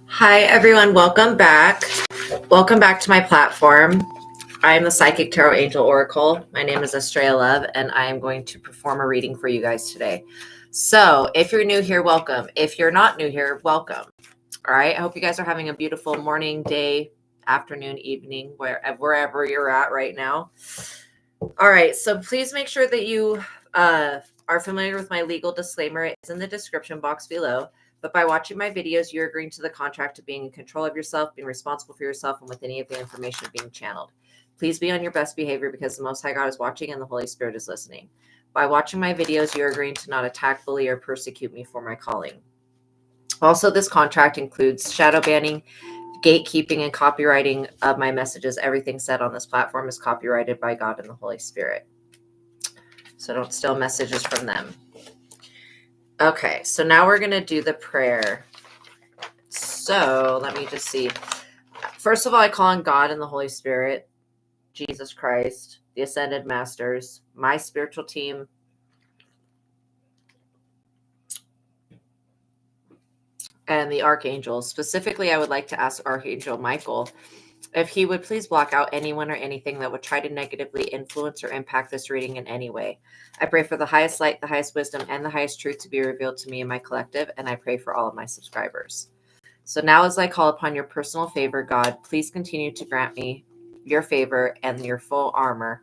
Hi, everyone. Welcome back. Welcome back to my platform. I am the Psychic Tarot Angel Oracle. My name is ASTRAEA Love, and I am going to perform a reading for you guys today. So if you're new here, welcome. If you're not new here, welcome. All right. I hope you guys are having a beautiful morning, day, afternoon, evening, wherever you're at right now. All right. So please make sure that you are familiar with my legal disclaimer. It's in the description box below. But by watching my videos, you're agreeing to the contract of being in control of yourself, being responsible for yourself, and with any of the information being channeled. Please be on your best behavior because the Most High God is watching and the Holy Spirit is listening. By watching my videos, you're agreeing to not attack, bully, or persecute me for my calling. Also, this contract includes shadow banning, gatekeeping, and copywriting of my messages. Everything said on this platform is copyrighted by God and the Holy Spirit. So don't steal messages from them. Okay, so now we're going to do the prayer. So let me just see. First of all, I call on God and the Holy Spirit, Jesus Christ, the Ascended Masters, my spiritual team, and the Archangels. Specifically, I would like to ask Archangel Michael if he would please block out anyone or anything that would try to negatively influence or impact this reading in any way. I pray for the highest light, the highest wisdom, and the highest truth to be revealed to me and my collective, and I pray for all of my subscribers. So now as I call upon your personal favor, God, please continue to grant me your favor and your full armor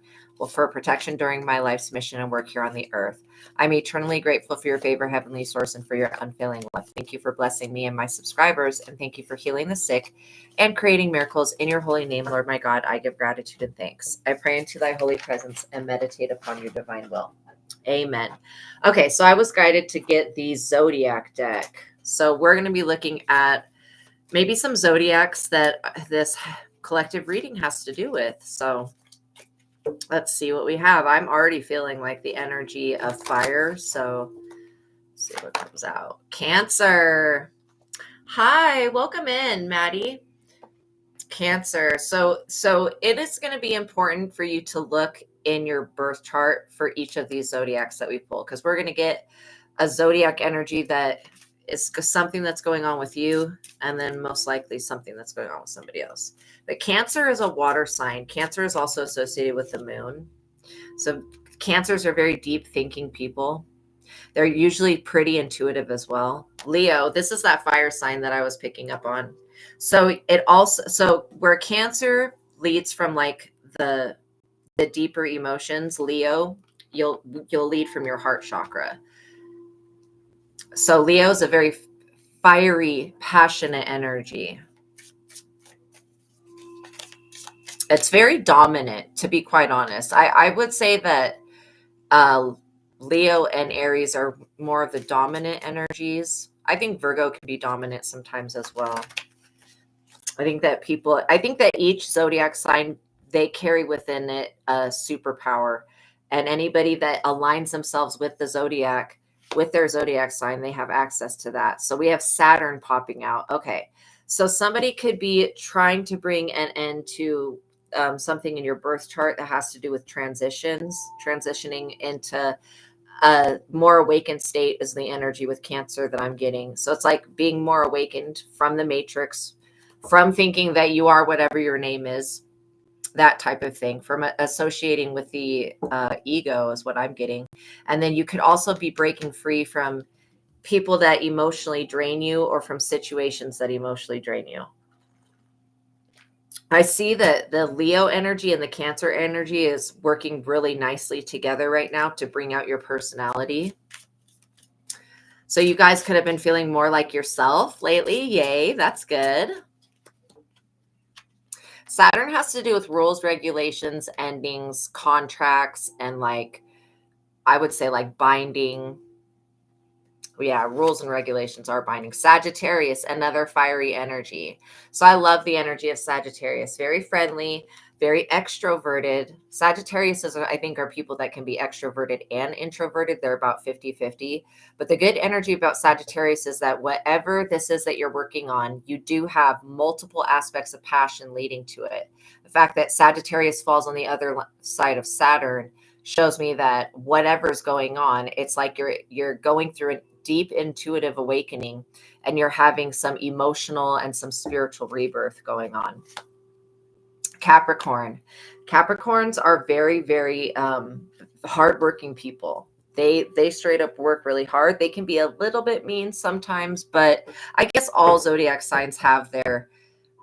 for protection during my life's mission and work here on the earth. I'm eternally grateful for your favor, Heavenly Source, and for your unfailing love. Thank you for blessing me and my subscribers, and thank you for healing the sick and creating miracles in your holy name, Lord my God. I give gratitude and thanks. I pray into thy holy presence and meditate upon your divine will. Amen. Okay, so I was guided to get the Zodiac deck. So we're going to be looking at maybe some zodiacs that this collective reading has to do with. So let's see what we have. I'm already feeling like the energy of fire. So let's see what comes out. Cancer. Hi, welcome in, Maddie. Cancer. So it is going to be important for you to look in your birth chart for each of these zodiacs that we pull, because we're going to get a zodiac energy that is something that's going on with you, and then most likely something that's going on with somebody else. But Cancer is a water sign. Cancer is also associated with the moon. So Cancers are very deep thinking people. They're usually pretty intuitive as well. Leo, this is that fire sign that I was picking up on. So where Cancer leads from like the deeper emotions, Leo, you'll lead from your heart chakra. So Leo is a very fiery, passionate energy. It's very dominant, to be quite honest. I would say that Leo and Aries are more of the dominant energies. I think Virgo can be dominant sometimes as well. I think that each zodiac sign, they carry within it a superpower. And anybody that aligns themselves with the zodiac, with their zodiac sign, they have access to that. So we have Saturn popping out. Okay. So somebody could be trying to bring an end to something in your birth chart that has to do with transitioning into a more awakened state is the energy with Cancer that I'm getting. So it's like being more awakened from the matrix, from thinking that you are whatever your name is, that type of thing, from associating with the ego is what I'm getting. And then you could also be breaking free from people that emotionally drain you, or from situations that emotionally drain you. I see that the Leo energy and the Cancer energy is working really nicely together right now to bring out your personality. So you guys could have been feeling more like yourself lately. Yay, that's good. Saturn has to do with rules, regulations, endings, contracts, and like, I would say like binding. Yeah, rules and regulations are binding. Sagittarius, another fiery energy. So I love the energy of Sagittarius. Very friendly, very extroverted. Sagittarius I think are people that can be extroverted and introverted. They're about 50-50. But the good energy about Sagittarius is that whatever this is that you're working on, you do have multiple aspects of passion leading to it. The fact that Sagittarius falls on the other side of Saturn shows me that whatever's going on, it's like you're going through a deep intuitive awakening, and you're having some emotional and some spiritual rebirth going on. Capricorn. Capricorns are very, very hardworking people. They straight up work really hard. They can be a little bit mean sometimes, but I guess all zodiac signs have their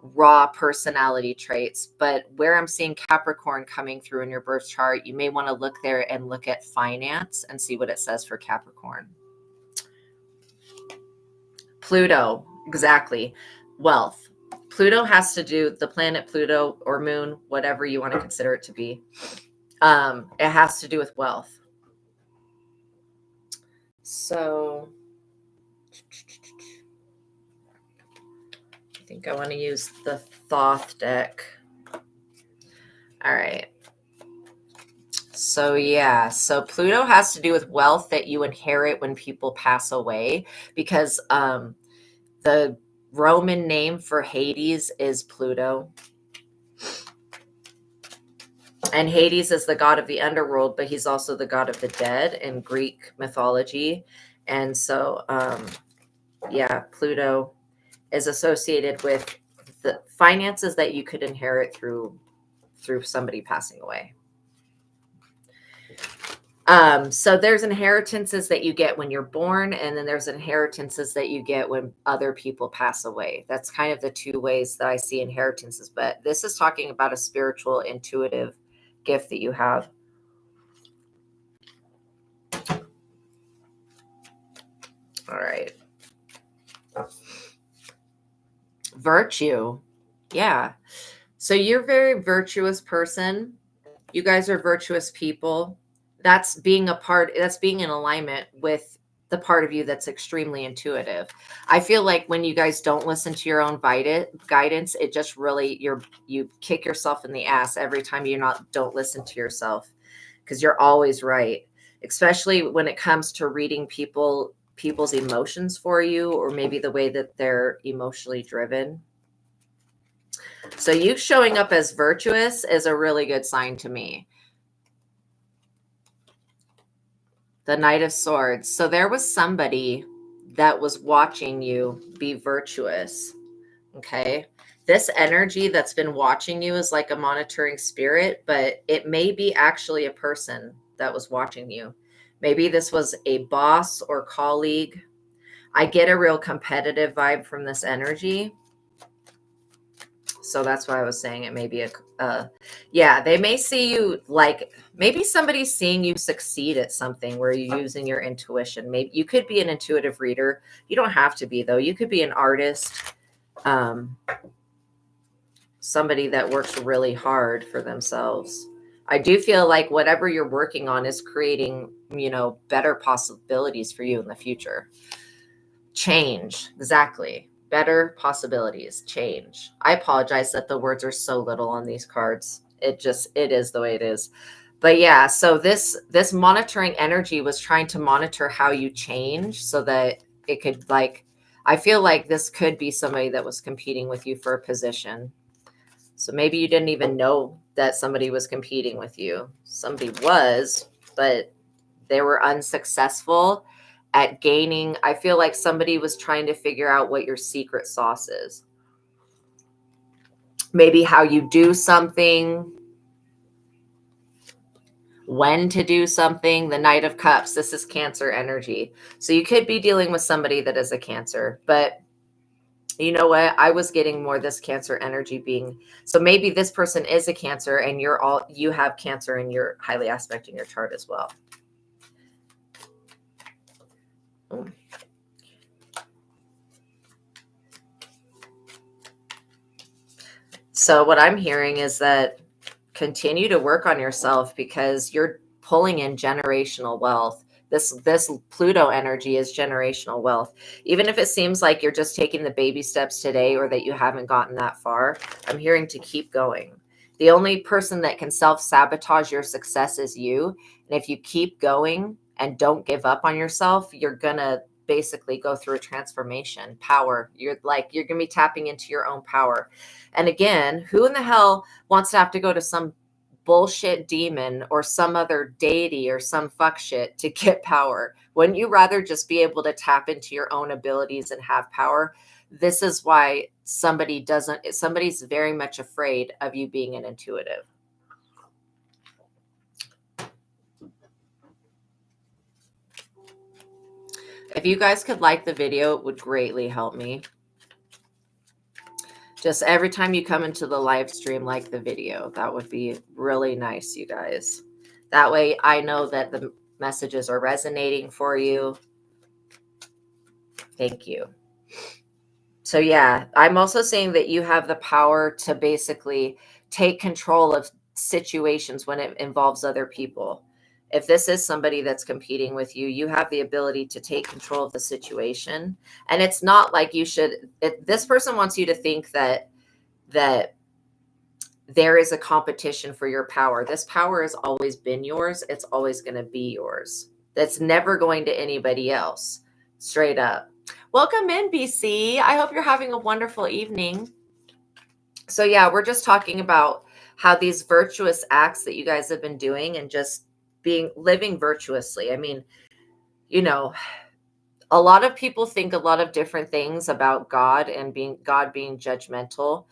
raw personality traits. But where I'm seeing Capricorn coming through in your birth chart, you may want to look there and look at finance and see what it says for Capricorn. Pluto, exactly. Wealth. Pluto has to do, the planet Pluto or moon, whatever you want to consider it to be. It has to do with wealth. So I think I want to use the Thoth deck. All right. So yeah, so Pluto has to do with wealth that you inherit when people pass away, because the Roman name for Hades is Pluto. And Hades is the god of the underworld, but he's also the god of the dead in Greek mythology. And so, yeah, Pluto is associated with the finances that you could inherit through somebody passing away. So there's inheritances that you get when you're born, and then there's inheritances that you get when other people pass away. That's kind of the two ways that I see inheritances. But this is talking about a spiritual, intuitive gift that you have. All right. Virtue. Yeah. So you're a very virtuous person. You guys are virtuous people. That's being in alignment with the part of you that's extremely intuitive. I feel like when you guys don't listen to your own guidance, it just really, you kick yourself in the ass every time don't listen to yourself, because you're always right, especially when it comes to reading people's emotions for you, or maybe the way that they're emotionally driven. So you showing up as virtuous is a really good sign to me. The Knight of Swords. So there was somebody that was watching you be virtuous. Okay. This energy that's been watching you is like a monitoring spirit, but it may be actually a person that was watching you. Maybe this was a boss or colleague. I get a real competitive vibe from this energy. So that's why I was saying it may be yeah, they may see you, like maybe somebody's seeing you succeed at something where you're using your intuition. Maybe you could be an intuitive reader. You don't have to be, though. You could be an artist, somebody that works really hard for themselves. I do feel like whatever you're working on is creating, better possibilities for you in the future. Change. Exactly. Better possibilities, change. I apologize that the words are so little on these cards. It is the way it is. But yeah, so this monitoring energy was trying to monitor how you change so that it could, I feel like this could be somebody that was competing with you for a position. So maybe you didn't even know that somebody was competing with you. Somebody was, but they were unsuccessful at gaining. I feel like somebody was trying to figure out what your secret sauce is. Maybe how you do something, when to do something. The Knight of Cups, this is Cancer energy. So you could be dealing with somebody that is a Cancer, but you know what? I was getting more this Cancer energy being, so maybe this person is a Cancer and you have Cancer in your highly aspect in your chart as well. So what I'm hearing is that continue to work on yourself, because you're pulling in generational wealth. This Pluto energy is generational wealth. Even if it seems like you're just taking the baby steps today, or that you haven't gotten that far, I'm hearing to keep going. The only person that can self-sabotage your success is you. And if you keep going and don't give up on yourself, you're going to basically go through a transformation. Power. You're going to be tapping into your own power. And again, who in the hell wants to have to go to some bullshit demon or some other deity or some fuck shit to get power? Wouldn't you rather just be able to tap into your own abilities and have power? This is why somebody's very much afraid of you being an intuitive. If you guys could like the video, it would greatly help me. Just every time you come into the live stream, like the video. That would be really nice, you guys. That way I know that the messages are resonating for you. Thank you. So yeah, I'm also saying that you have the power to basically take control of situations when it involves other people. If this is somebody that's competing with you, you have the ability to take control of the situation. And it's not like you should, this person wants you to think that there is a competition for your power. This power has always been yours. It's always going to be yours. That's never going to anybody else. Straight up. Welcome in, BC. I hope you're having a wonderful evening. So yeah, we're just talking about how these virtuous acts that you guys have been doing and just living virtuously. I mean, you know, a lot of people think a lot of different things about God and God being judgmental.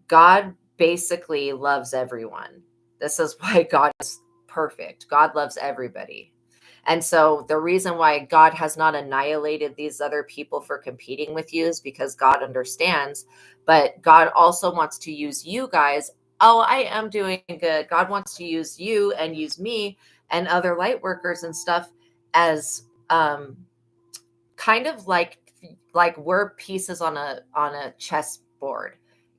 God basically loves everyone. This is why God is perfect. God loves everybody. And so the reason why God has not annihilated these other people for competing with you is because God understands, but God also wants to use you guys. Oh, I am doing good. God wants to use you and use me and other light workers and stuff as kind of like we're pieces on a chessboard.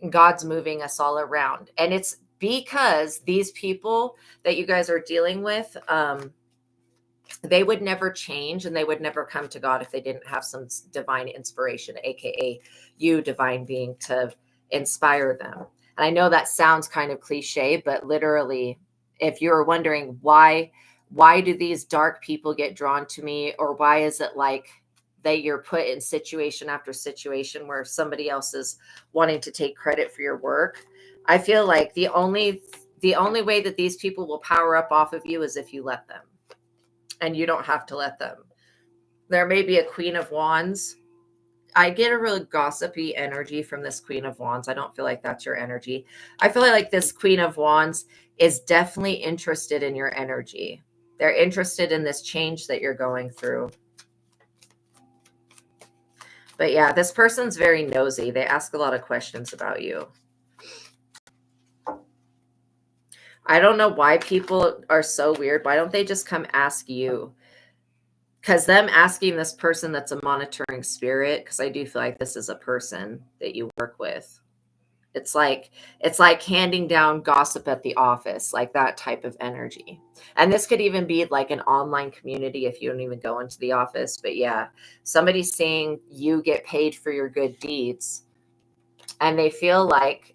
God's moving us all around. And it's because these people that you guys are dealing with, they would never change and they would never come to God if they didn't have some divine inspiration, aka you, divine being, to inspire them. And I know that sounds kind of cliche, but literally, if you're wondering why do these dark people get drawn to me, or why is it like that you're put in situation after situation where somebody else is wanting to take credit for your work, I feel like the only way that these people will power up off of you is if you let them. And you don't have to let them. There may be a Queen of Wands. I get a really gossipy energy from this Queen of Wands. I don't feel like that's your energy. I feel like this Queen of Wands is definitely interested in your energy. They're interested in this change that you're going through. But yeah, this person's very nosy. They ask a lot of questions about you. I don't know why people are so weird. Why don't they just come ask you? Because them asking this person that's a monitoring spirit, because I do feel like this is a person that you work with. It's like handing down gossip at the office, like that type of energy. And this could even be like an online community if you don't even go into the office. But yeah, somebody's saying you get paid for your good deeds, and they feel like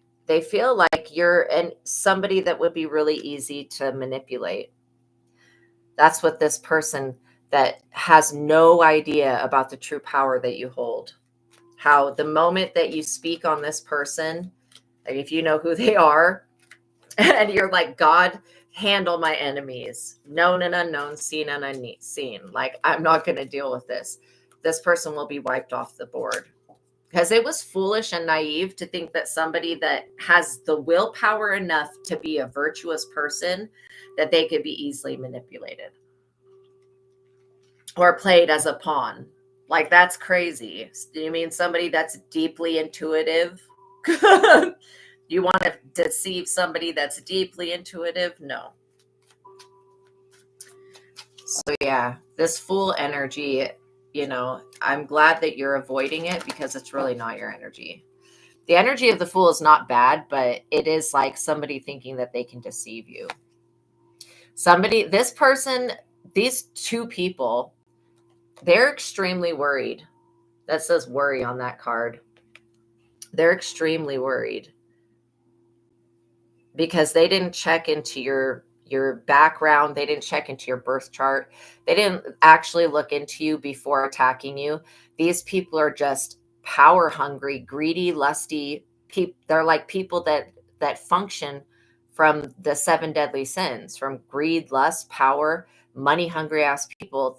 you're somebody that would be really easy to manipulate. That's what this person that has no idea about the true power that you hold. How the moment that you speak on this person, like if you know who they are, and you're like, God, handle my enemies, known and unknown, seen and unseen. Like, I'm not going to deal with this. This person will be wiped off the board. Because it was foolish and naive to think that somebody that has the willpower enough to be a virtuous person, that they could be easily manipulated or played as a pawn. Like, that's crazy. Do you mean somebody that's deeply intuitive? You want to deceive somebody that's deeply intuitive? No. So yeah, this Fool energy, I'm glad that you're avoiding it, because it's really not your energy. The energy of the Fool is not bad, but it is like somebody thinking that they can deceive you. This person, these two people, they're extremely worried. That says worry on that card. They're extremely worried because they didn't check into your background. They didn't check into your birth chart. They didn't actually look into you before attacking you. These people are just power hungry, greedy, lusty people. They're like people that function from the 7 deadly sins, from greed, lust, power, money hungry ass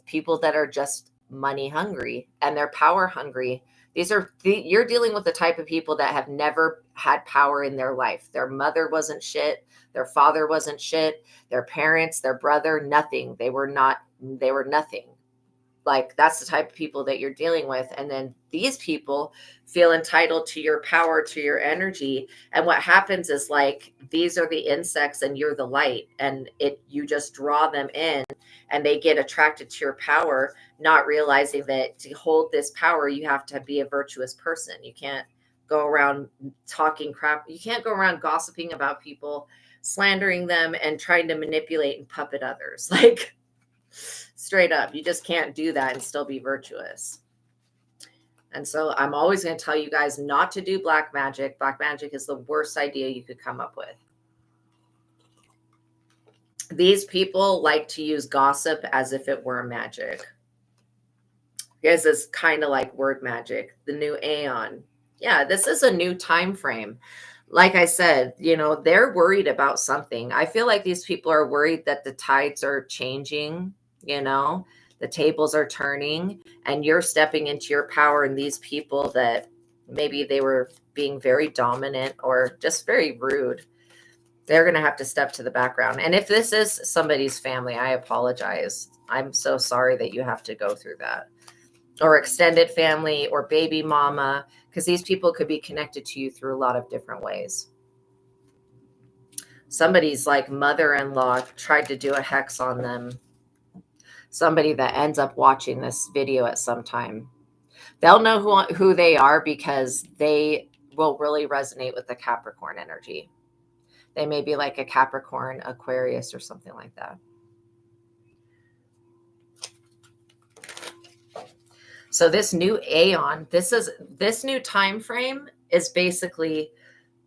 people that are just money hungry and they're power hungry. You're dealing with the type of people that have never had power in their life. Their mother wasn't shit. Their father wasn't shit. Their parents, their brother, nothing. They were nothing. Like, that's the type of people that you're dealing with. And then these people feel entitled to your power, to your energy. And what happens is, like, these are the insects and you're the light, and you just draw them in and they get attracted to your power, not realizing that to hold this power, you have to be a virtuous person. You can't go around talking crap. You can't go around gossiping about people, slandering them, and trying to manipulate and puppet others. Like, straight up, you just can't do that and still be virtuous. And so I'm always going to tell you guys not to do black magic. Black magic is the worst idea you could come up with. These people like to use gossip as if it were magic. Because it's kind of like word magic, the new aeon. Yeah, this is a new time frame. Like I said, they're worried about something. I feel like these people are worried that the tides are changing, the tables are turning, and you're stepping into your power. And these people that maybe they were being very dominant or just very rude, they're going to have to step to the background. And if this is somebody's family, I apologize. I'm so sorry that you have to go through that. Or extended family or baby mama, because these people could be connected to you through a lot of different ways. Somebody's like mother-in-law tried to do a hex on them. Somebody that ends up watching this video at some time. They'll know who they are because they will really resonate with the Capricorn energy. They may be like a Capricorn, Aquarius, or something like that. So this new aeon, this new time frame is basically,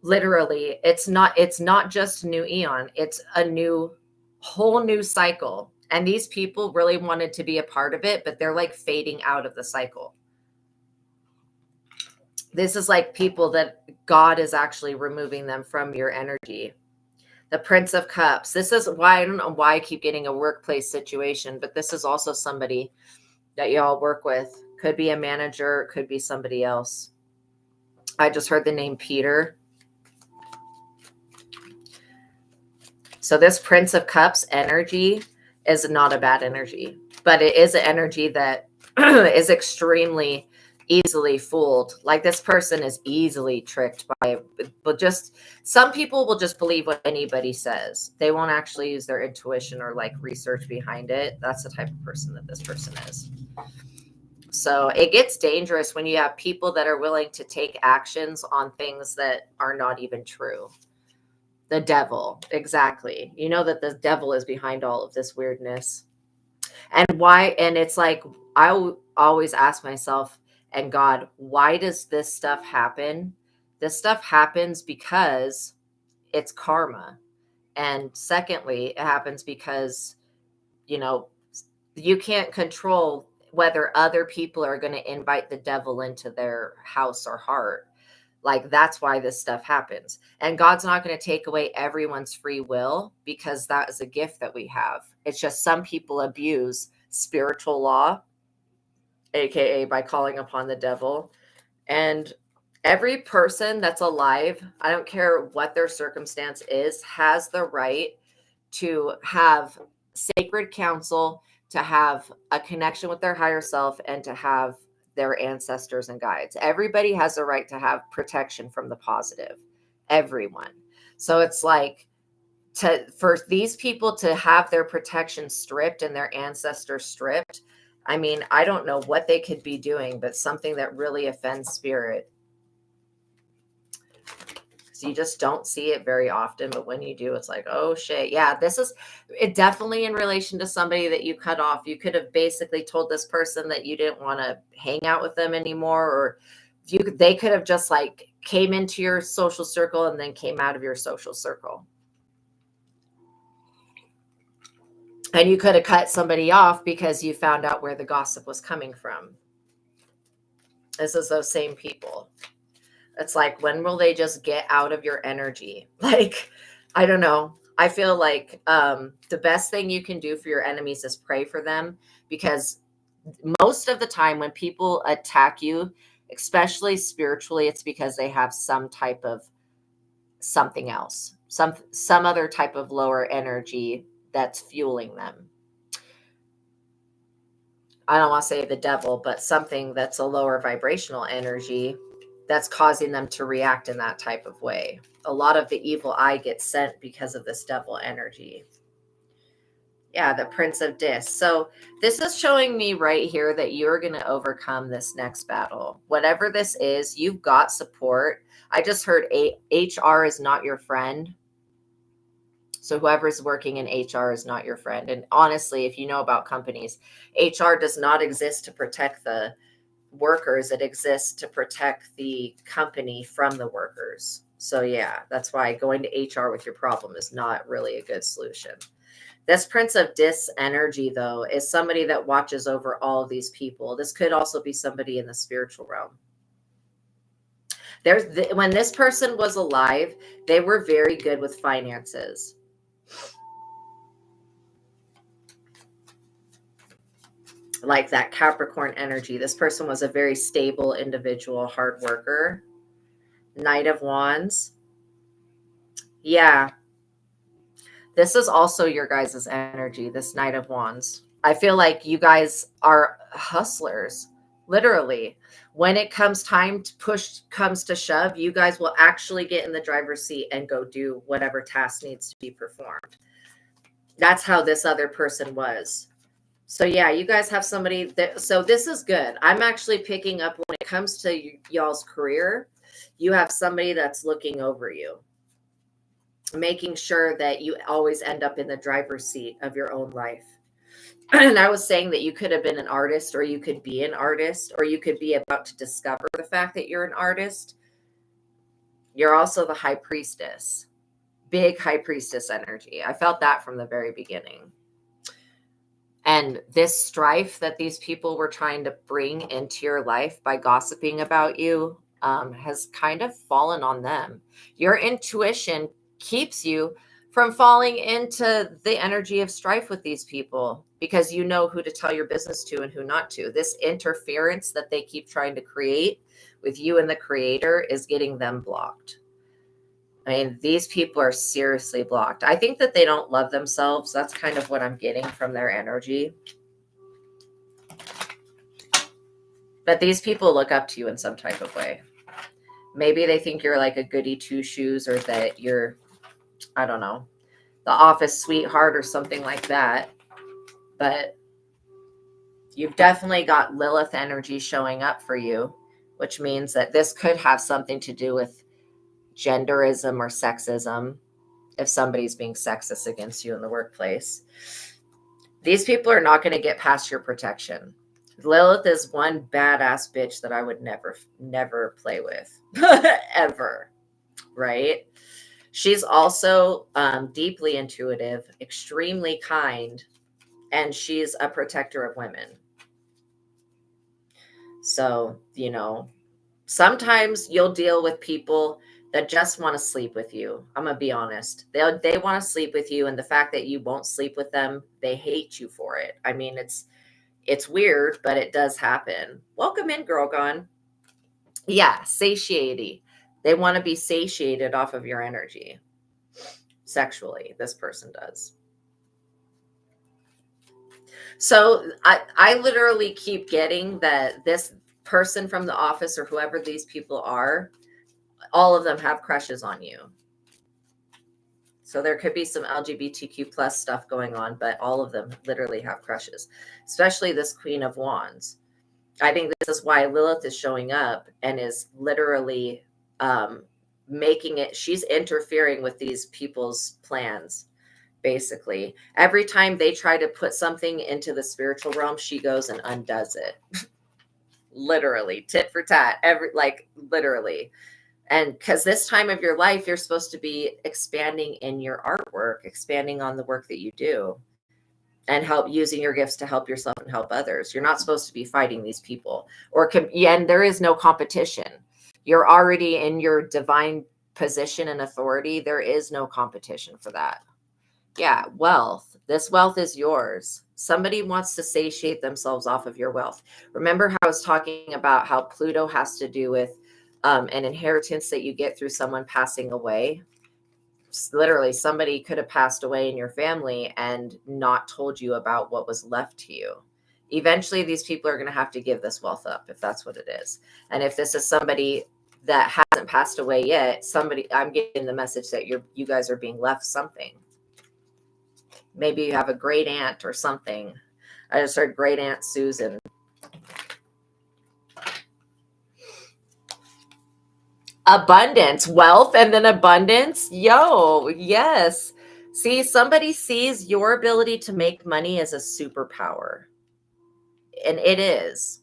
literally, it's not just new eon, it's a whole new cycle. And these people really wanted to be a part of it, but they're like fading out of the cycle. This is like people that God is actually removing them from your energy. The Prince of Cups. This is why, I don't know why I keep getting a workplace situation, but this is also somebody that y'all work with. Could be a manager, could be somebody else. I just heard the name Peter. So this Prince of Cups energy is not a bad energy, but it is an energy that is extremely easily fooled. Like, this person is easily tricked by it. But just some people will just believe what anybody says. They won't actually use their intuition or like research behind it. That's the type of person that this person is. So it gets dangerous when you have people that are willing to take actions on things that are not even true. The devil, exactly. You know that the devil is behind all of this weirdness. And why? And it's like, I always ask myself and God, why does this stuff happen? This stuff happens because it's karma. And secondly, it happens because, you can't control whether other people are going to invite the devil into their house or heart. Like, that's why this stuff happens. And God's not going to take away everyone's free will, because that is a gift that we have. It's just some people abuse spiritual law, aka by calling upon the devil. And every person that's alive, I don't care what their circumstance is, has the right to have sacred counsel, to have a connection with their higher self, and to have their ancestors and guides. Everybody has a right to have protection from the positive. Everyone. So it's like, for these people to have their protection stripped and their ancestors stripped, I mean, I don't know what they could be doing, but something that really offends spirit. So you just don't see it very often, but when you do, it's like, oh shit. Yeah, this is it, definitely in relation to somebody that you cut off. You could have basically told this person that you didn't want to hang out with them anymore, or they could have just like came into your social circle and then came out of your social circle. And you could have cut somebody off because you found out where the gossip was coming from. This is those same people. It's like, when will they just get out of your energy? Like, I don't know. I feel like the best thing you can do for your enemies is pray for them, because most of the time when people attack you, especially spiritually, it's because they have some type of something else, some other type of lower energy that's fueling them. I don't want to say the devil, but something that's a lower vibrational energy that's causing them to react in that type of way. A lot of the evil eye gets sent because of this devil energy. Yeah, the Prince of Dis. So this is showing me right here that you're going to overcome this next battle. Whatever this is, you've got support. I just heard HR is not your friend. So whoever's working in HR is not your friend. And honestly, if you know about companies, HR does not exist to protect the workers. It exists to protect the company from the workers. So yeah, that's why going to HR with your problem is not really a good solution. This Prince of Dis energy, though, is somebody that watches over all of these people. This could also be somebody in the spiritual realm. When this person was alive, they were very good with finances. Like that Capricorn energy. This person was a very stable individual, hard worker. Knight of Wands. Yeah. This is also your guys' energy, this Knight of Wands. I feel like you guys are hustlers, literally. When it comes time to push comes to shove, you guys will actually get in the driver's seat and go do whatever task needs to be performed. That's how this other person was. So yeah, you guys have somebody that, so this is good. I'm actually picking up when it comes to y'all's career, you have somebody that's looking over you, making sure that you always end up in the driver's seat of your own life. And I was saying that you could have been an artist, or you could be an artist, or you could be about to discover the fact that you're an artist. You're also the high priestess, big high priestess energy. I felt that from the very beginning. And this strife that these people were trying to bring into your life by gossiping about you has kind of fallen on them. Your intuition keeps you from falling into the energy of strife with these people, because you know who to tell your business to and who not to. This interference that they keep trying to create with you and the creator is getting them blocked. I mean, these people are seriously blocked. I think that they don't love themselves. That's kind of what I'm getting from their energy. But these people look up to you in some type of way. Maybe they think you're like a goody two shoes, or that you're, I don't know, the office sweetheart or something like that. But you've definitely got Lilith energy showing up for you, which means that this could have something to do with genderism or sexism, if somebody's being sexist against you in the workplace. These people are not going to get past your protection. Lilith is one badass bitch that I would never play with, ever, right? She's also deeply intuitive, extremely kind, and she's a protector of women. So, you know, sometimes you'll deal with people that just want to sleep with you. I'm going to be honest. They want to sleep with you, and the fact that you won't sleep with them, they hate you for it. I mean, it's weird, but it does happen. Welcome in, Girl Gone. Yeah, satiety. They want to be satiated off of your energy. Sexually, this person does. So I literally keep getting that this person from the office, or whoever these people are, all of them have crushes on you. So there could be some LGBTQ plus stuff going on, but all of them literally have crushes, especially this Queen of Wands. I think this is why Lilith is showing up and is literally making it, she's interfering with these people's plans. Basically, every time they try to put something into the spiritual realm, she goes and undoes it. Literally, tit for tat, literally. And because this time of your life, you're supposed to be expanding in your artwork, expanding on the work that you do, and help using your gifts to help yourself and help others. You're not supposed to be fighting these people, and there is no competition. You're already in your divine position and authority, there is no competition for that. Yeah, wealth. This wealth is yours. Somebody wants to satiate themselves off of your wealth. Remember how I was talking about how Pluto has to do with an inheritance that you get through someone passing away? Literally, somebody could have passed away in your family and not told you about what was left to you. Eventually, these people are going to have to give this wealth up if that's what it is. And if this is somebody that hasn't passed away yet, I'm getting the message that you guys are being left something. Maybe you have a great aunt or something. I just heard great aunt Susan. Abundance, wealth, and then abundance. Yo, yes. See, somebody sees your ability to make money as a superpower. And it is.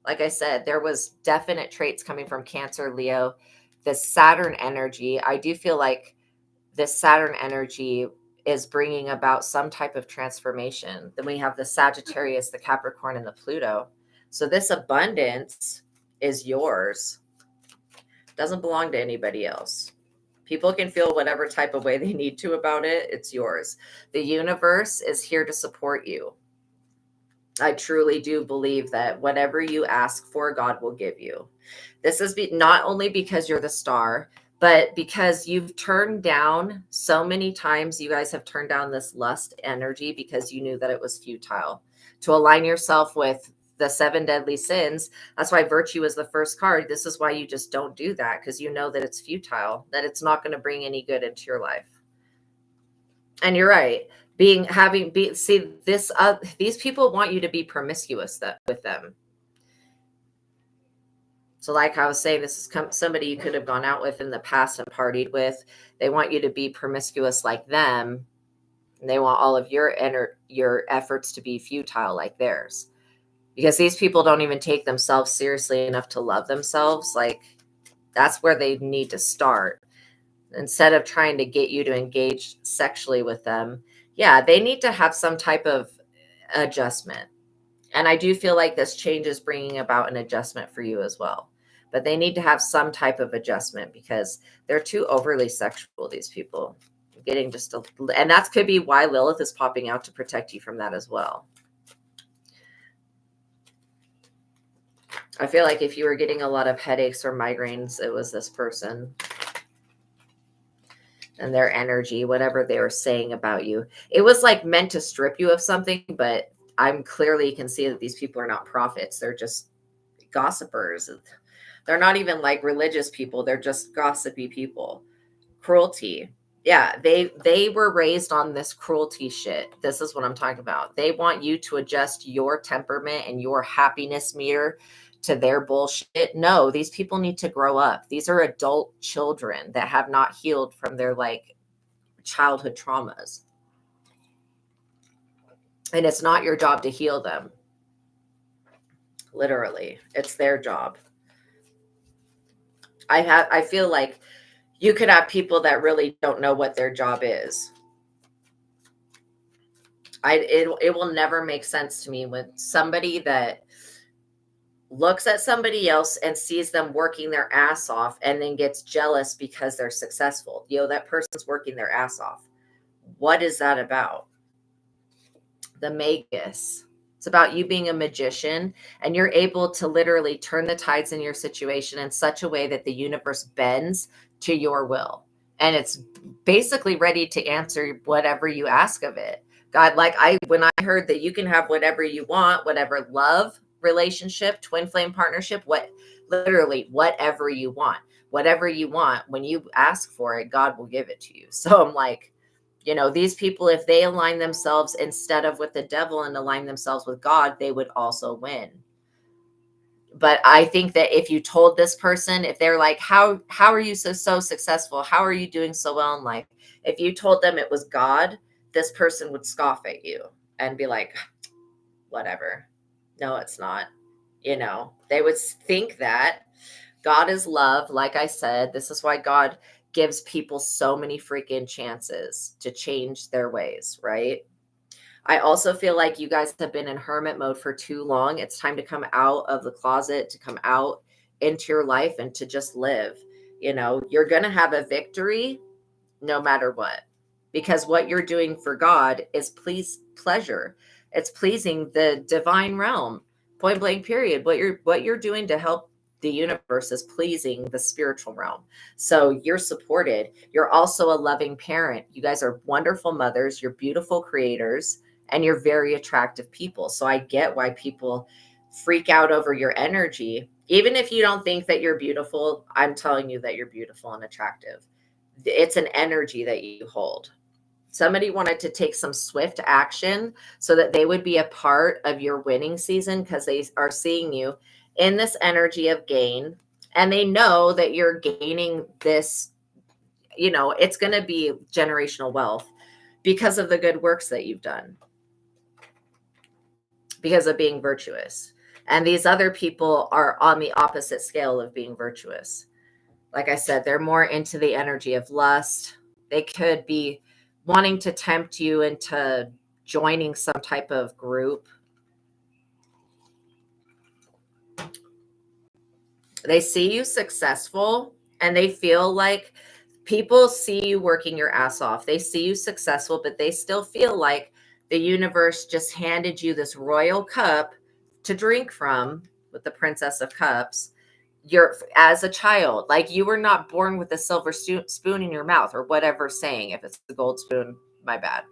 Like I said, there was definite traits coming from Cancer, Leo, the Saturn energy. I do feel like this Saturn energy is bringing about some type of transformation. Then we have the Sagittarius, the Capricorn, and the Pluto. So this abundance is yours. Doesn't belong to anybody else. People can feel whatever type of way they need to about it. It's yours. The universe is here to support you. I truly do believe that whatever you ask for, God will give you. This is not only because you're the star, but because you've turned down so many times. You guys have turned down this lust energy because you knew that it was futile. To align yourself with the 7 deadly sins, that's why virtue is the first card. This is why you just don't do that, because you know that it's futile, that it's not going to bring any good into your life. And you're right. These people want you to be promiscuous with them. So like I was saying, this is somebody you could have gone out with in the past and partied with. They want you to be promiscuous like them. And they want all of your efforts to be futile like theirs. Because these people don't even take themselves seriously enough to love themselves. Like, that's where they need to start. Instead of trying to get you to engage sexually with them, yeah, they need to have some type of adjustment. And I do feel like this change is bringing about an adjustment for you as well. But they need to have some type of adjustment because they're too overly sexual, these people. And that could be why Lilith is popping out, to protect you from that as well. I feel like if you were getting a lot of headaches or migraines, it was this person and their energy, whatever they were saying about you. It was like meant to strip you of something, but I'm clearly, you can see that these people are not prophets. They're just gossipers. They're not even like religious people. They're just gossipy people. Cruelty. Yeah, they were raised on this cruelty shit. This is what I'm talking about. They want you to adjust your temperament and your happiness meter to their bullshit. No, these people need to grow up. These are adult children that have not healed from their like childhood traumas. And it's not your job to heal them. Literally, it's their job. I feel like you could have people that really don't know what their job is. It will never make sense to me when somebody that looks at somebody else and sees them working their ass off and then gets jealous because they're successful. That person's working their ass off. What is that about? The Magus. It's about you being a magician, and you're able to literally turn the tides in your situation in such a way that the universe bends to your will. And it's basically ready to answer whatever you ask of it. God, when I heard that you can have whatever you want, whatever love, relationship, twin flame partnership, literally whatever you want, when you ask for it, God will give it to you. So I'm like, these people, if they align themselves instead of with the devil and align themselves with God, they would also win. But I think that if you told this person, if they're like, how are you so successful? How are you doing so well in life? If you told them it was God, this person would scoff at you and be like, whatever. No, it's not. They would think that God is love. Like I said, this is why God gives people so many freaking chances to change their ways, right? I also feel like you guys have been in hermit mode for too long. It's time to come out of the closet, to come out into your life and to just live. You know, you're going to have a victory no matter what, because what you're doing for God is pleasure. It's pleasing the divine realm. Point blank period. What you're doing to help the universe is pleasing the spiritual realm. So you're supported. You're also a loving parent. You guys are wonderful mothers. You're beautiful creators, and you're very attractive people. So I get why people freak out over your energy. Even if you don't think that you're beautiful, I'm telling you that you're beautiful and attractive. It's an energy that you hold. Somebody wanted to take some swift action so that they would be a part of your winning season, because they are seeing you in this energy of gain, and they know that you're gaining this, you know, it's going to be generational wealth because of the good works that you've done, because of being virtuous. And these other people are on the opposite scale of being virtuous. Like I said, they're more into the energy of lust. They could be wanting to tempt you into joining some type of group. They see you successful, and they feel like people see you working your ass off. They see you successful, but they still feel like the universe just handed you this royal cup to drink from, with the Princess of Cups. You're, as a child, like, you were not born with a silver spoon in your mouth, or whatever saying. If it's the gold spoon, my bad.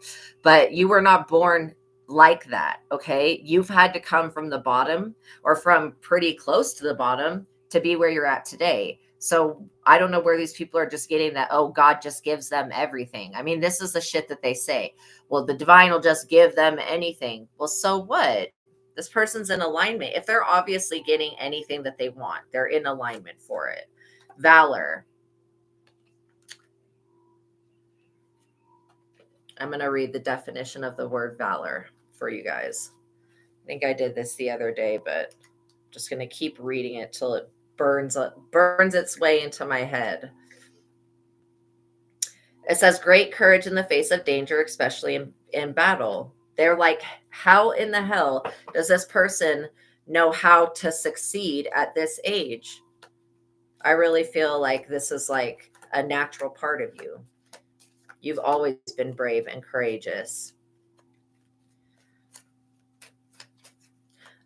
But you were not born like that. Okay. You've had to come from the bottom, or from pretty close to the bottom, to be where you're at today. So I don't know where these people are just getting that, oh, God just gives them everything. I mean, this is the shit that they say. Well, the divine will just give them anything. Well, so what? This person's in alignment. If they're obviously getting anything that they want, they're in alignment for it. Valor. I'm going to read the definition of the word valor for you guys. I think I did this the other day, but I'm just going to keep reading it till it burns its way into my head. It says great courage in the face of danger, especially in battle. They're like, how in the hell does this person know how to succeed at this age? I really feel like this is like a natural part of you. You've always been brave and courageous.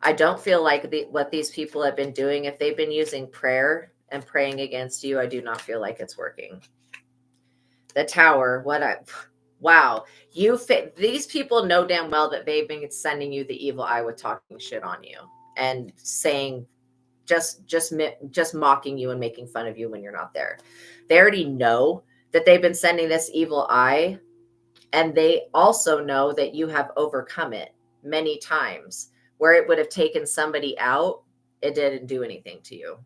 I don't feel like what these people have been doing, if they've been using prayer and praying against you, I do not feel like it's working. The Tower, wow. These people know damn well that they've been sending you the evil eye with talking shit on you and saying, just mocking you and making fun of you when you're not there. They already know that they've been sending this evil eye, and they also know that you have overcome it many times. Where it would have taken somebody out, it didn't do anything to you.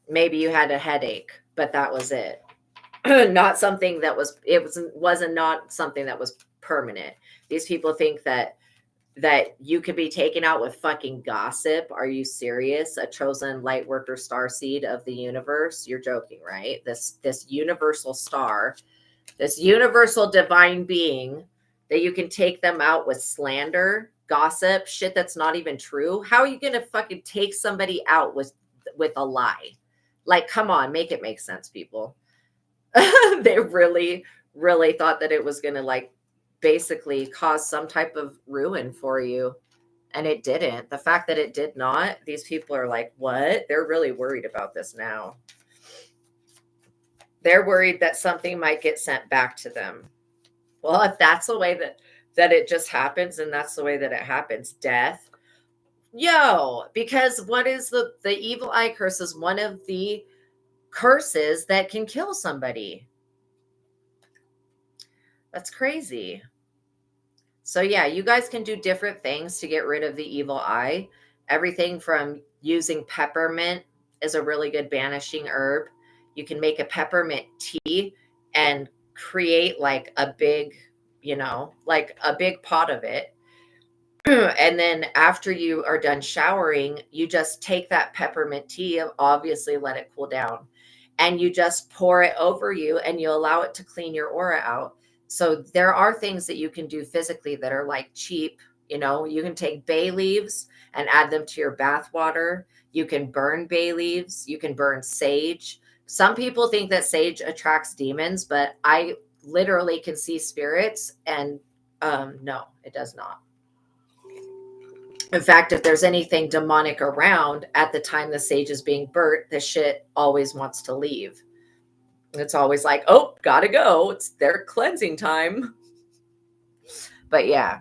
Maybe you had a headache, but that was it. Not something that wasn't not something that was permanent. These people think that you could be taken out with fucking gossip. Are you serious? A chosen light worker starseed of the universe? You're joking, right? This universal star, this universal divine being, that you can take them out with slander, gossip, shit that's not even true. How are you going to fucking take somebody out with a lie? Like, come on, make it make sense, people. They really, really thought that it was going to, like, basically cause some type of ruin for you. And it didn't. The fact that it did not, these people are like, what? They're really worried about this now. They're worried that something might get sent back to them. Well, if that's the way that it just happens, and that's the way that it happens, death. Because what is the evil eye curse is one of the curses that can kill somebody. That's crazy. So yeah, you guys can do different things to get rid of the evil eye. Everything from using peppermint is a really good banishing herb. You can make a peppermint tea and create like a big, like a big pot of it. And then after you are done showering, you just take that peppermint tea, obviously let it cool down, and you just pour it over you, and you allow it to clean your aura out. So there are things that you can do physically that are like cheap. You can take bay leaves and add them to your bath water. You can burn bay leaves. You can burn sage. Some people think that sage attracts demons, but I literally can see spirits, and no, it does not. In fact, if there's anything demonic around at the time the sage is being burnt, the shit always wants to leave. It's always like, oh, gotta go. It's their cleansing time. But yeah,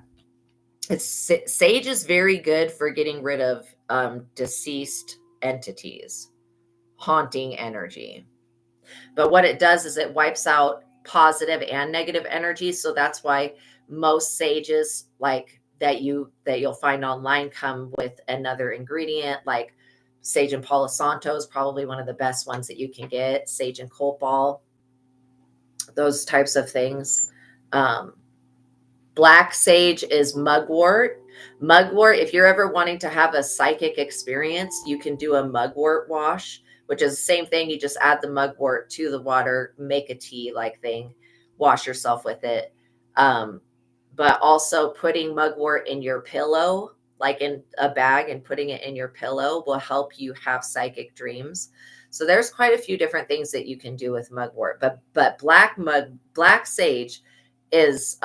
sage is very good for getting rid of deceased entities, haunting energy. But what it does is it wipes out positive and negative energy. So that's why most sages like that you'll find online come with another ingredient, like sage and Palo Santo is probably one of the best ones that you can get. Sage and copal, those types of things. Black sage is mugwort. Mugwort, if you're ever wanting to have a psychic experience, you can do a mugwort wash, which is the same thing. You just add the mugwort to the water, make a tea like thing, wash yourself with it. But also putting mugwort in your pillow, like in a bag, and putting it in your pillow will help you have psychic dreams. So there's quite a few different things that you can do with mugwort. But black sage is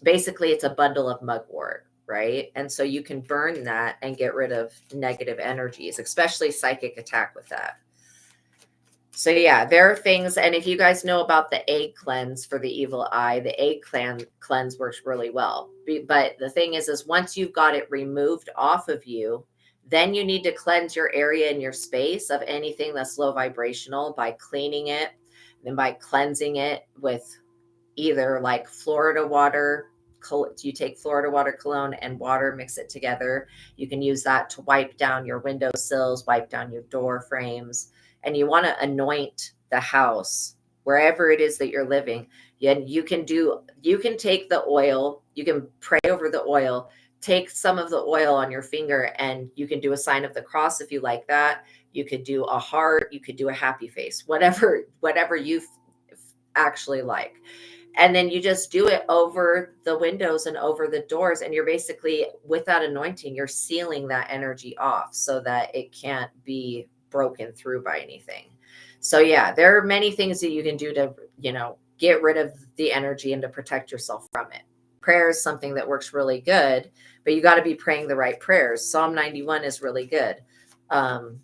basically it's a bundle of mugwort, right? And so you can burn that and get rid of negative energies, especially psychic attack with that. So yeah, there are things. And if you guys know about the egg cleanse for the evil eye, the egg cleanse works really well. But the thing is once you've got it removed off of you, then you need to cleanse your area and your space of anything that's low vibrational by cleaning it, and by cleansing it with either like Florida water. You take Florida water cologne and water, mix it together. You can use that to wipe down your windowsills, wipe down your door frames. And you want to anoint the house wherever it is that you're living. And you can take the oil, you can pray over the oil, take some of the oil on your finger, and you can do a sign of the cross if you like that. You could do a heart, you could do a happy face, whatever you actually like. And then you just do it over the windows and over the doors. And you're basically, with that anointing, you're sealing that energy off so that it can't be broken through by anything. So yeah, there are many things that you can do to, get rid of the energy and to protect yourself from it. Prayer is something that works really good, but you got to be praying the right prayers. Psalm 91 is really good. Psalm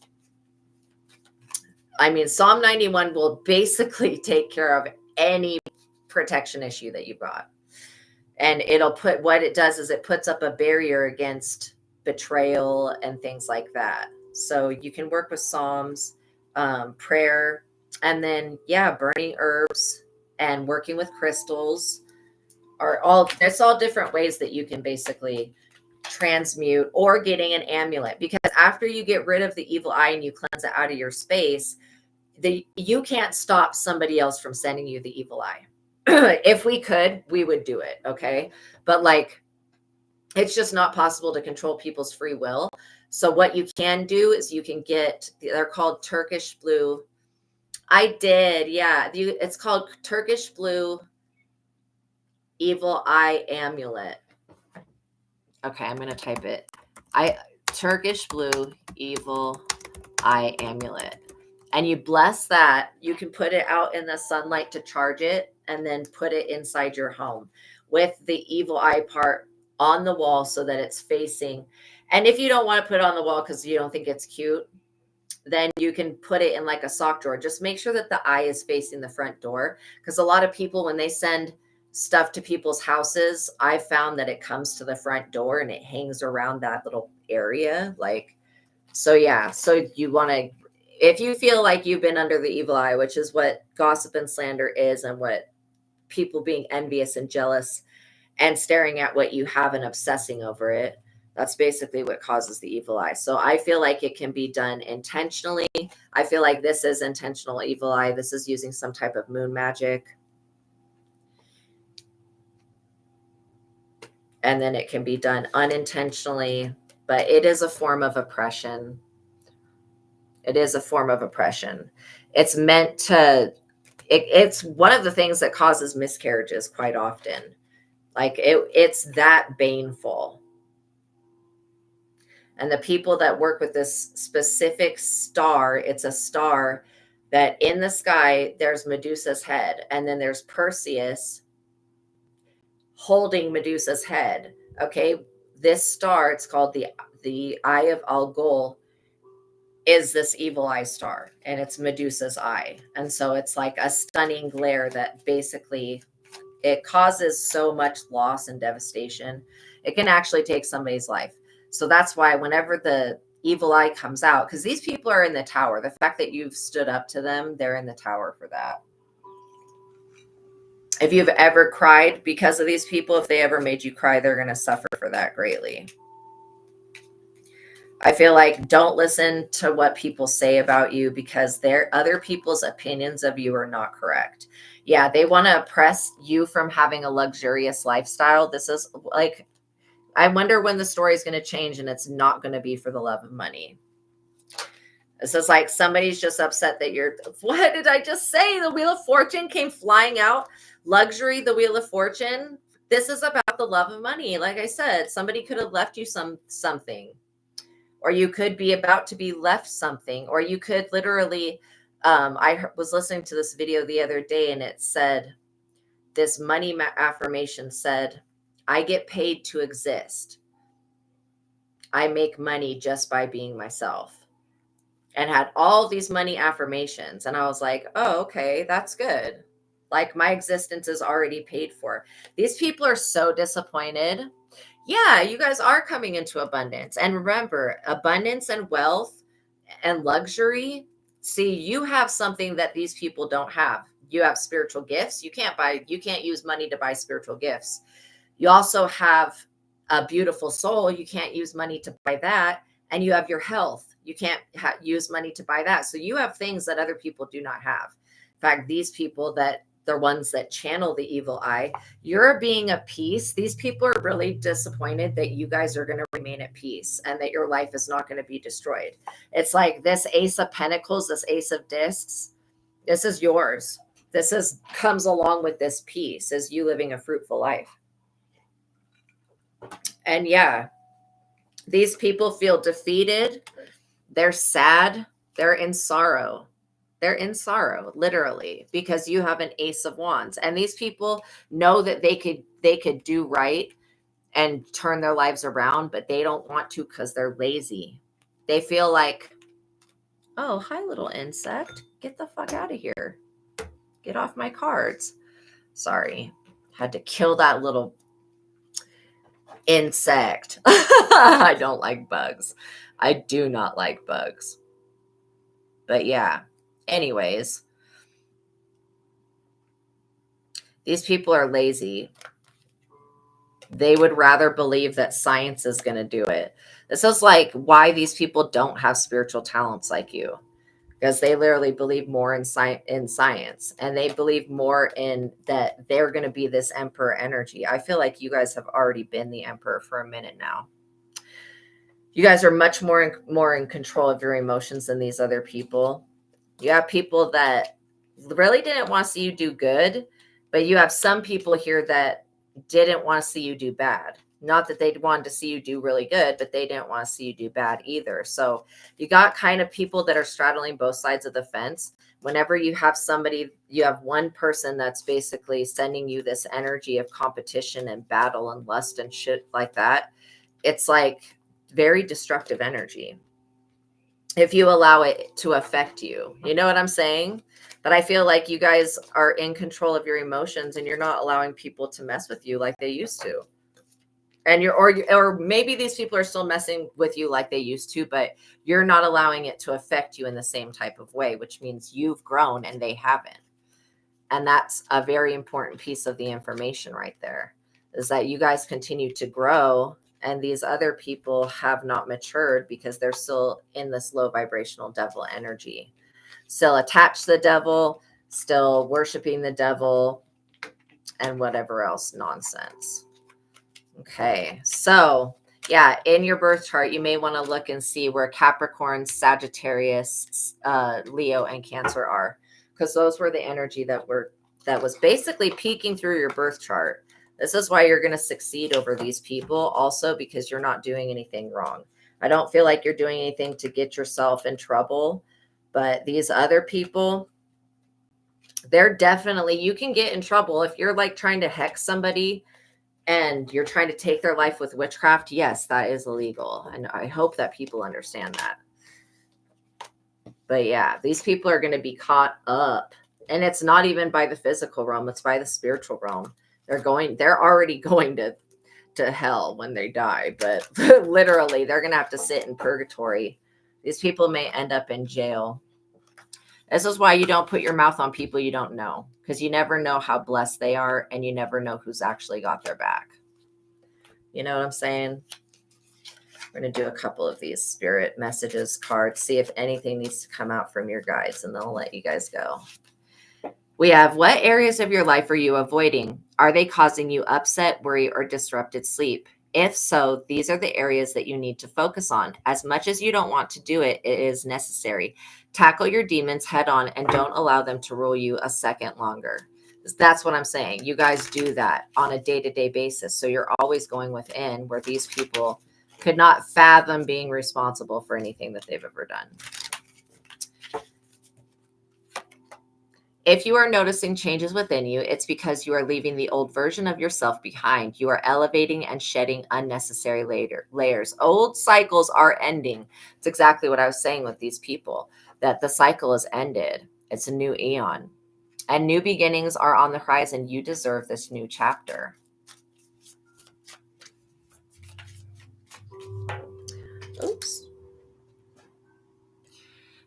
91 will basically take care of any protection issue that you got. And what it does is it puts up a barrier against betrayal and things like that. So you can work with Psalms, prayer, and then, burning herbs and working with crystals it's all different ways that you can basically transmute, or getting an amulet. Because after you get rid of the evil eye and you cleanse it out of your space, you can't stop somebody else from sending you the evil eye. If we could, we would do it. Okay. But it's just not possible to control people's free will. So what you can do is you can they're called Turkish blue. I did. Yeah. It's called Turkish blue evil eye amulet. Okay. I'm going to type it. Turkish blue evil eye amulet. And you bless that. You can put it out in the sunlight to charge it, and then put it inside your home with the evil eye part on the wall so that it's facing. And if you don't want to put it on the wall because you don't think it's cute, then you can put it in like a sock drawer. Just make sure that the eye is facing the front door. Because a lot of people, when they send stuff to people's houses, I found that it comes to the front door and it hangs around that little area. So you want to, if you feel like you've been under the evil eye, which is what gossip and slander is, and what people being envious and jealous and staring at what you have and obsessing over it, that's basically what causes the evil eye. So I feel like it can be done intentionally. I feel like this is intentional evil eye. This is using some type of moon magic. And then it can be done unintentionally, but it is a form of oppression. It is a form of oppression. It's meant to, it's one of the things that causes miscarriages quite often. It's that baneful. And the people that work with this specific star, it's a star that in the sky, there's Medusa's head. And then there's Perseus holding Medusa's head. Okay. This star, it's called the Eye of Algol, is this evil eye star, and it's Medusa's eye. And so it's like a stunning glare that basically it causes so much loss and devastation. It can actually take somebody's life. So that's why whenever the evil eye comes out, because these people are in the tower, the fact that you've stood up to them, they're in the tower for that. If you've ever cried because of these people, if they ever made you cry, they're going to suffer for that greatly. I feel like don't listen to what people say about you, because other people's opinions of you are not correct. Yeah, they want to oppress you from having a luxurious lifestyle. This is like, I wonder when the story is going to change and it's not going to be for the love of money. This is like somebody's just upset that what did I just say? The Wheel of Fortune came flying out. Luxury, the Wheel of Fortune. This is about the love of money. Like I said, somebody could have left you something. Or you could be about to be left something, or you could literally, I was listening to this video the other day, and it said, this money affirmation said, I get paid to exist. I make money just by being myself, and had all these money affirmations. And I was like, oh, okay, that's good. Like my existence is already paid for. These people are so disappointed. Yeah, you guys are coming into abundance. And remember, abundance and wealth and luxury. See, you have something that these people don't have. You have spiritual gifts. You can't use money to buy spiritual gifts. You also have a beautiful soul. You can't use money to buy that. And you have your health. You can't use money to buy that. So you have things that other people do not have. In fact, these people that the ones that channel the evil eye, you're being at peace. These people are really disappointed that you guys are going to remain at peace and that your life is not going to be destroyed. It's like this Ace of Pentacles, this Ace of Discs. This is yours. Comes along with this peace, as you living a fruitful life. And yeah, these people feel defeated. They're sad. They're in sorrow. They're in sorrow, literally, because you have an Ace of Wands. And these people know that they could do right and turn their lives around, but they don't want to because they're lazy. They feel like, oh, hi, little insect. Get the fuck out of here. Get off my cards. Sorry. Had to kill that little insect. I don't like bugs. I do not like bugs. But yeah. Anyways, these people are lazy. They would rather believe that science is going to do it. This is like why these people don't have spiritual talents like you, because they literally believe more in science, and they believe more in that they're going to be this emperor energy. I feel like you guys have already been the emperor for a minute now. You guys are much more in control of your emotions than these other people. You have people that really didn't want to see you do good, but you have some people here that didn't want to see you do bad. Not that they wanted to see you do really good, but they didn't want to see you do bad either. So you got kind of people that are straddling both sides of the fence. Whenever you have you have one person that's basically sending you this energy of competition and battle and lust and shit like that. It's like very destructive energy if you allow it to affect you. You know what I'm saying? But I feel like you guys are in control of your emotions, and you're not allowing people to mess with you like they used to. And or maybe these people are still messing with you like they used to, but you're not allowing it to affect you in the same type of way, which means you've grown and they haven't. And that's a very important piece of the information right there, is that you guys continue to grow, and these other people have not matured because they're still in this low vibrational devil energy, still attached to the devil, still worshiping the devil, and whatever else nonsense. Okay, so yeah, in your birth chart, you may want to look and see where Capricorn, Sagittarius, Leo, and Cancer are, because those were the energy that was basically peeking through your birth chart. This is why you're going to succeed over these people, also because you're not doing anything wrong. I don't feel like you're doing anything to get yourself in trouble, but these other people, they're definitely, you can get in trouble if you're like trying to hex somebody and you're trying to take their life with witchcraft. Yes, that is illegal. And I hope that people understand that. But yeah, these people are going to be caught up. And it's not even by the physical realm, it's by the spiritual realm. They're already going to hell when they die, but literally they're going to have to sit in purgatory. These people may end up in jail. This is why you don't put your mouth on people you don't know, because you never know how blessed they are, and you never know who's actually got their back. You know what I'm saying? We're going to do a couple of these spirit messages cards, see if anything needs to come out from your guides, and then I'll let you guys go. We have, what areas of your life are you avoiding? Are they causing you upset, worry, or disrupted sleep? If so, these are the areas that you need to focus on. As much as you don't want to do it, it is necessary. Tackle your demons head on and don't allow them to rule you a second longer. That's what I'm saying. You guys do that on a day-to-day basis. So you're always going within, where these people could not fathom being responsible for anything that they've ever done. If you are noticing changes within you, it's because you are leaving the old version of yourself behind. You are elevating and shedding unnecessary layers. Old cycles are ending. It's exactly what I was saying with these people, that the cycle is ended. It's a new eon. And new beginnings are on the horizon. You deserve this new chapter. Oops.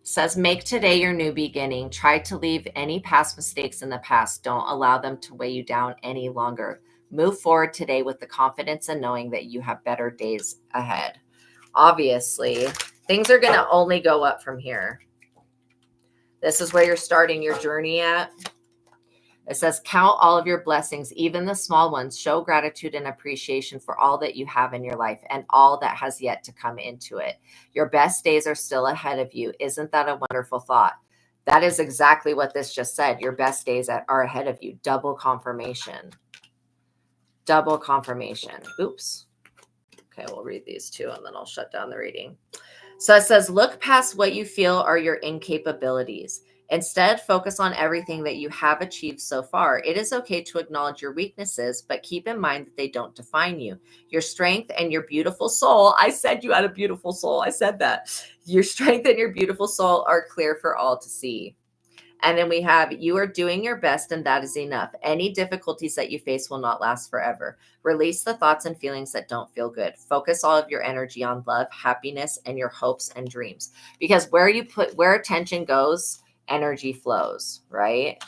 Says, make today your new beginning. Try to leave any past mistakes in the past. Don't allow them to weigh you down any longer. Move forward today with the confidence and knowing that you have better days ahead. Obviously, things are going to only go up from here. This is where you're starting your journey at. It says, count all of your blessings, even the small ones. Show gratitude and appreciation for all that you have in your life and all that has yet to come into it. Your best days are still ahead of you. Isn't that a wonderful thought? That is exactly what this just said. Your best days are ahead of you. Double confirmation. Double confirmation. Oops. Okay, we'll read these two and then I'll shut down the reading. So it says, look past what you feel are your incapabilities. Instead, focus on everything that you have achieved so far. It is okay to acknowledge your weaknesses, but keep in mind that they don't define you. Your strength and your beautiful soul. I said you had a beautiful soul. I said that. Your strength and your beautiful soul are clear for all to see. And then we have, you are doing your best and that is enough. Any difficulties that you face will not last forever. Release the thoughts and feelings that don't feel good. Focus all of your energy on love, happiness, and your hopes and dreams. Because where attention goes, energy flows, right?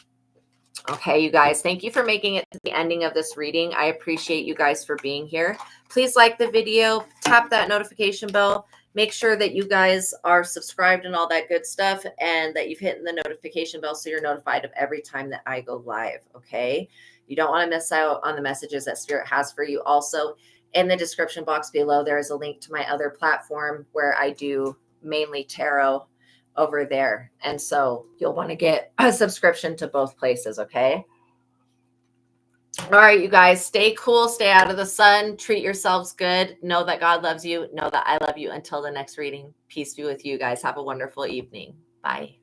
Okay, you guys, thank you for making it to the ending of this reading. I appreciate you guys for being here. Please like the video, tap that notification bell. Make sure that you guys are subscribed and all that good stuff, and that you've hit the notification bell so you're notified of every time that I go live, okay? You don't want to miss out on the messages that Spirit has for you. Also, in the description box below, there is a link to my other platform where I do mainly tarot over there. And so you'll want to get a subscription to both places, okay? All right, you guys, stay cool, stay out of the sun, treat yourselves good. Know that God loves you. Know that I love you. Until the next reading, peace be with you guys. Have a wonderful evening. Bye.